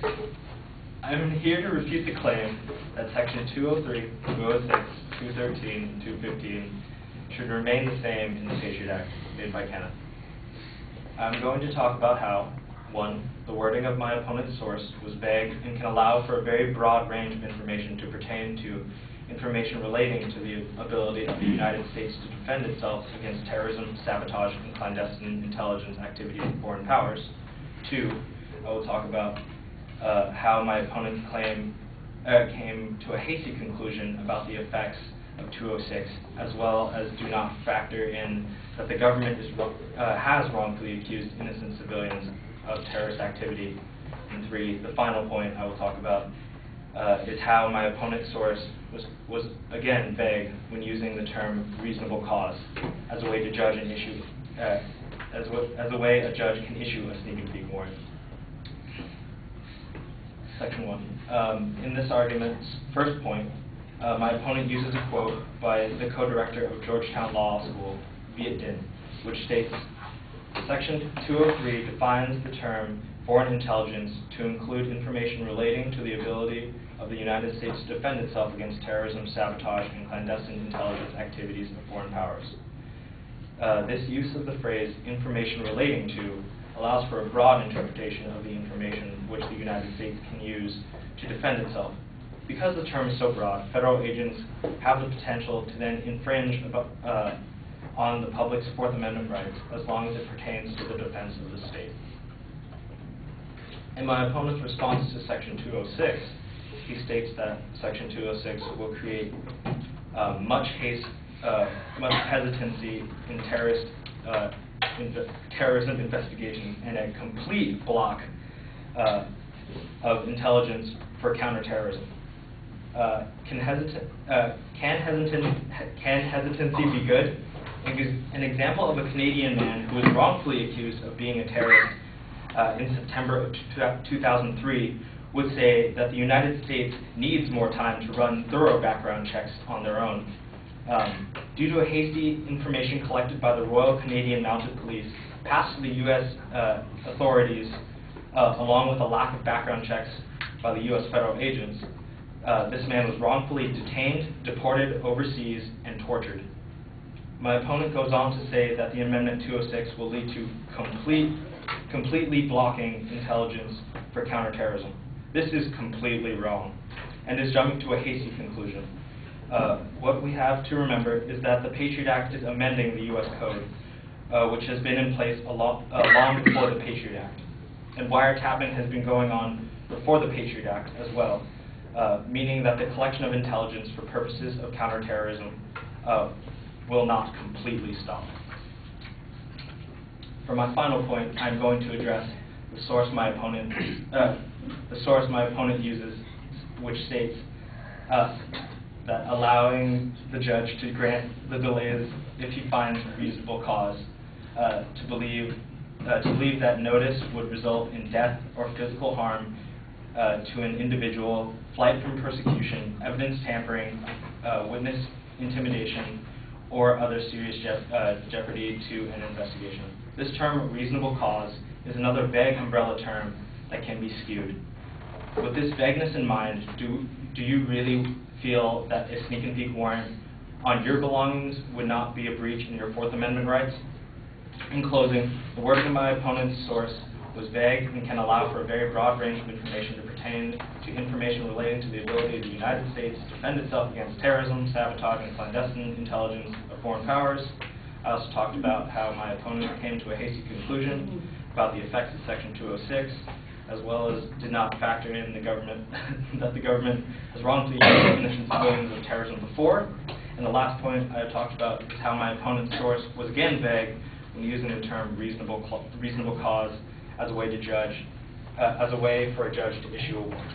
I'm here to refute the claim that Section 203, 206, 213, and 215 should remain the same in the Patriot Act made by Kenneth. I'm going to talk about how, 1, the wording of my opponent's source was vague and can allow for a very broad range of information to pertain to information relating to the ability of the United States to defend itself against terrorism, sabotage, and clandestine intelligence activities of foreign powers. 2, I will talk about how my opponent's claim came to a hasty conclusion about the effects of 206, as well as do not factor in that the government has wrongfully accused innocent civilians of terrorist activity. And 3, the final point I will talk about is how my opponent's source was again vague when using the term reasonable cause as a way to judge an issue, as a way a judge can issue a sneak and peek warrant. Section 1. In this argument's first point, my opponent uses a quote by the co-director of Georgetown Law School, Viet Dinh, which states, Section 203 defines the term foreign intelligence to include information relating to the ability of the United States to defend itself against terrorism, sabotage, and clandestine intelligence activities of foreign powers. This use of the phrase information relating to allows for a broad interpretation of the information which the United States can use to defend itself. Because the term is so broad, federal agents have the potential to then infringe on the public's Fourth Amendment rights as long as it pertains to the defense of the state. In my opponent's response to Section 206, he states that Section 206 will create much hesitancy in terrorism investigations and a complete block of intelligence for counterterrorism. Can hesitancy be good? An example of a Canadian man who was wrongfully accused of being a terrorist in September of 2003 would say that the United States needs more time to run thorough background checks on their own. Due to a hasty information collected by the Royal Canadian Mounted Police, passed to the U.S. Authorities, along with a lack of background checks by the U.S. federal agents, this man was wrongfully detained, deported overseas, and tortured. My opponent goes on to say that the Amendment 206 will lead to completely blocking intelligence for counterterrorism. This is completely wrong, and is jumping to a hasty conclusion. What we have to remember is that the Patriot Act is amending the U.S. Code, which has been in place long before the Patriot Act. And wiretapping has been going on before the Patriot Act as well, meaning that the collection of intelligence for purposes of counterterrorism will not completely stop. For my final point, I'm going to address the source my opponent uses, which states that allowing the judge to grant the delays if he finds reasonable cause to believe that notice would result in death or physical harm to an individual, flight from persecution, evidence tampering, witness intimidation, or other serious jeopardy to an investigation. This term, reasonable cause, is another vague umbrella term that can be skewed. With this vagueness in mind, do you really feel that a sneak and peek warrant on your belongings would not be a breach in your Fourth Amendment rights? In closing, the wording of my opponent's source was vague and can allow for a very broad range of information to pertain to information relating to the ability of the United States to defend itself against terrorism, sabotage, and clandestine intelligence of foreign powers. I also talked about how my opponent came to a hasty conclusion about the effects of Section 206, as well as did not factor in that the government has wrongfully accused innocent civilians of terrorism before. And the last point I talked about is how my opponent's source was again vague when using the term reasonable cause as a way for a judge to issue a warrant.